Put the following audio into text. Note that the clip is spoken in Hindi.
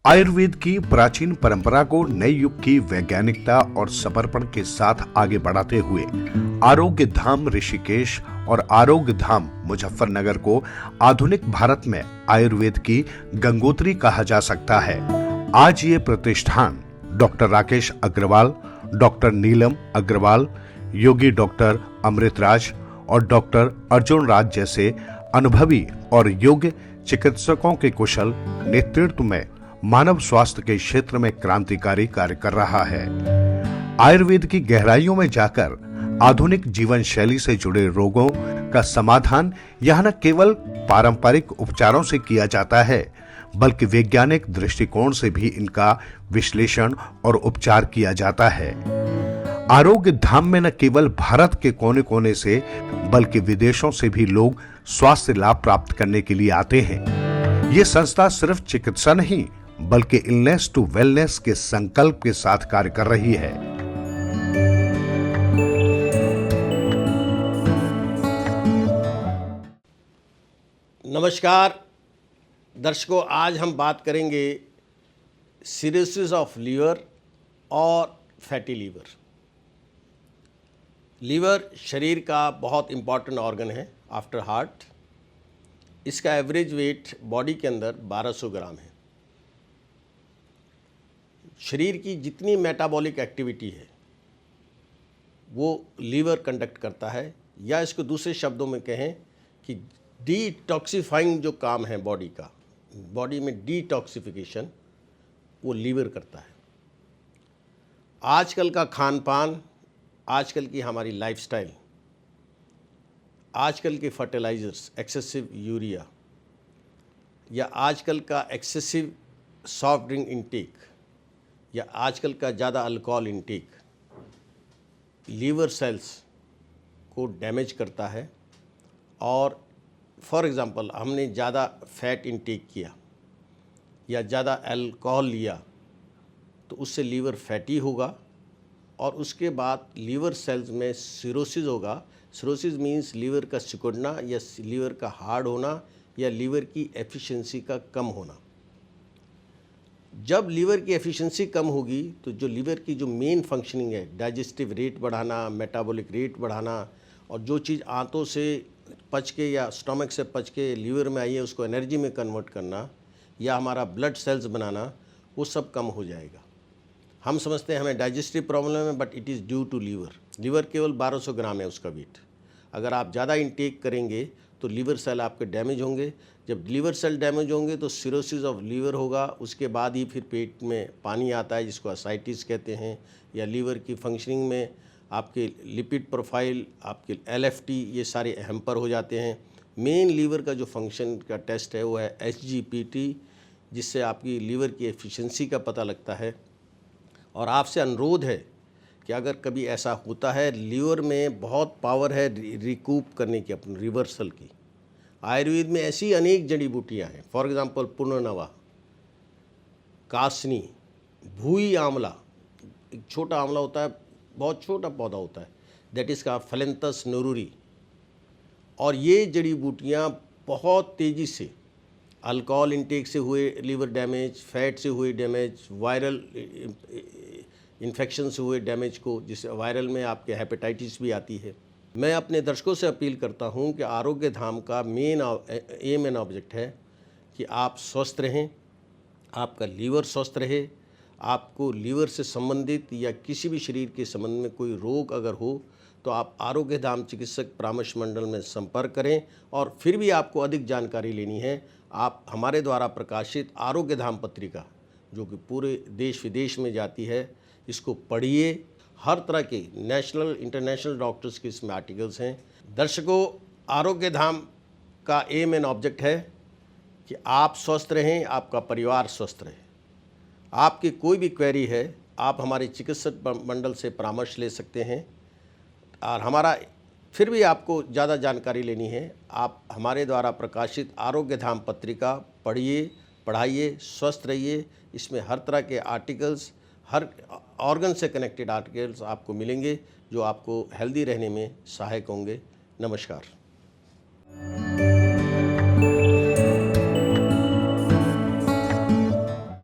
आयुर्वेद की प्राचीन परंपरा को नए युग की वैज्ञानिकता और समर्पण के साथ आगे बढ़ाते हुए आरोग्य धाम ऋषिकेश और आरोग्य धाम मुजफ्फरनगर को आधुनिक भारत में आयुर्वेद की गंगोत्री कहा जा सकता है। आज ये प्रतिष्ठान डॉक्टर राकेश अग्रवाल, डॉक्टर नीलम अग्रवाल, योगी डॉक्टर अमृतराज और डॉक्टर अर्जुन राज जैसे अनुभवी और योग्य चिकित्सकों के कुशल नेतृत्व में मानव स्वास्थ्य के क्षेत्र में क्रांतिकारी कार्य कर रहा है। आयुर्वेद की गहराइयों में जाकर आधुनिक जीवन शैली से जुड़े रोगों का समाधान यहां न केवल पारंपरिक उपचारों से किया जाता है, बल्कि वैज्ञानिक दृष्टिकोण से भी इनका विश्लेषण और उपचार किया जाता है। आरोग्य धाम में न केवल भारत के कोने कोने से बल्कि विदेशों से भी लोग स्वास्थ्य लाभ प्राप्त करने के लिए आते हैं। ये संस्था सिर्फ चिकित्सा नहीं बल्कि इलनेस टू वेलनेस के संकल्प के साथ कार्य कर रही है। नमस्कार दर्शकों, आज हम बात करेंगे सिरोसिस ऑफ लीवर और फैटी लीवर। लीवर शरीर का बहुत इम्पॉर्टेंट ऑर्गन है आफ्टर हार्ट। इसका एवरेज वेट बॉडी के अंदर 1200 ग्राम है। शरीर की जितनी मेटाबॉलिक एक्टिविटी है वो लीवर कंडक्ट करता है, या इसको दूसरे शब्दों में कहें कि डिटॉक्सिफाइंग जो काम है बॉडी का, बॉडी में डिटॉक्सिफिकेशन वो लीवर करता है। आजकल का खान पान, आजकल की हमारी लाइफस्टाइल, आजकल के फर्टिलाइजर्स, एक्सेसिव यूरिया, या आजकल का एक्सेसिव सॉफ्ट ड्रिंक इंटेक, या आजकल का ज़्यादा अल्कोहल इंटेक लीवर सेल्स को डैमेज करता है। और फॉर एग्ज़ाम्पल हमने ज़्यादा फैट इंटेक किया या ज़्यादा अल्कोहल लिया तो उससे लीवर फैटी होगा और उसके बाद लीवर सेल्स में सिरोसिस होगा। सिरोसिस मीन्स लीवर का सिकुड़ना या लीवर का हार्ड होना या लीवर की एफिशिएंसी का कम होना। जब लीवर की एफिशिएंसी कम होगी तो जो लीवर की जो मेन फंक्शनिंग है, डाइजेस्टिव रेट बढ़ाना, मेटाबॉलिक रेट बढ़ाना, और जो चीज़ आंतों से पच के या स्टमक से पच के लीवर में आई है उसको एनर्जी में कन्वर्ट करना, या हमारा ब्लड सेल्स बनाना, वो सब कम हो जाएगा। हम समझते हैं हमें डाइजेस्टिव प्रॉब्लम है, but it is due to liver. Liver केवल 1200 ग्राम है उसका वेट। अगर आप ज़्यादा इंटेक करेंगे तो लीवर सेल आपके डैमेज होंगे। जब लीवर सेल डैमेज होंगे तो सिरोसिस ऑफ लीवर होगा। उसके बाद ही फिर पेट में पानी आता है जिसको असाइटिस कहते हैं, या लीवर की फंक्शनिंग में आपके लिपिड प्रोफाइल, आपके LFT, ये सारे हैम्पर हो जाते हैं। मेन लीवर का जो फंक्शन का टेस्ट है वो है SGPT, जिससे आपकी लीवर की एफिशिएंसी का पता लगता है। और आपसे अनुरोध है कि अगर कभी ऐसा होता है, लीवर में बहुत पावर है रिकूप करने की, अपनी रिवर्सल की। आयुर्वेद में ऐसी अनेक जड़ी बूटियाँ हैं। फॉर एग्ज़ाम्पल पुनर्नवा, कासनी, भूई आंवला, एक छोटा आंवला होता है, बहुत छोटा पौधा होता है, दैट इज़ का फेलेंथस नोरूरी। और ये जड़ी बूटियाँ बहुत तेज़ी से अल्कोहल इंटेक से हुए लीवर डैमेज, फैट से हुए डैमेज, वायरल इन्फेक्शन से हुए डैमेज को, जिससे वायरल में आपके हेपेटाइटिस भी आती है। मैं अपने दर्शकों से अपील करता हूं कि आरोग्य धाम का मेन एम एंड ऑब्जेक्ट है कि आप स्वस्थ रहें, आपका लीवर स्वस्थ रहे। आपको लीवर से संबंधित या किसी भी शरीर के संबंध में कोई रोग अगर हो तो आप आरोग्य धाम चिकित्सक परामर्श मंडल में संपर्क करें। और फिर भी आपको अधिक जानकारी लेनी है, आप हमारे द्वारा प्रकाशित आरोग्य धाम पत्रिका, जो कि पूरे देश विदेश में जाती है, इसको पढ़िए। हर तरह के नेशनल इंटरनेशनल डॉक्टर्स के इसमें आर्टिकल्स हैं। दर्शकों, आरोग्य धाम का एम एंड ऑब्जेक्ट है कि आप स्वस्थ रहें, आपका परिवार स्वस्थ रहे। आपकी कोई भी क्वेरी है, आप हमारे चिकित्सक मंडल से परामर्श ले सकते हैं। और हमारा फिर भी आपको ज़्यादा जानकारी लेनी है, आप हमारे द्वारा प्रकाशित आरोग्य धाम पत्रिका पढ़िए, पढ़ाइए, स्वस्थ रहिए। इसमें हर तरह के आर्टिकल्स, हर ऑर्गन से कनेक्टेड आर्टिकल्स आपको मिलेंगे जो आपको हेल्दी रहने में सहायक होंगे। नमस्कार।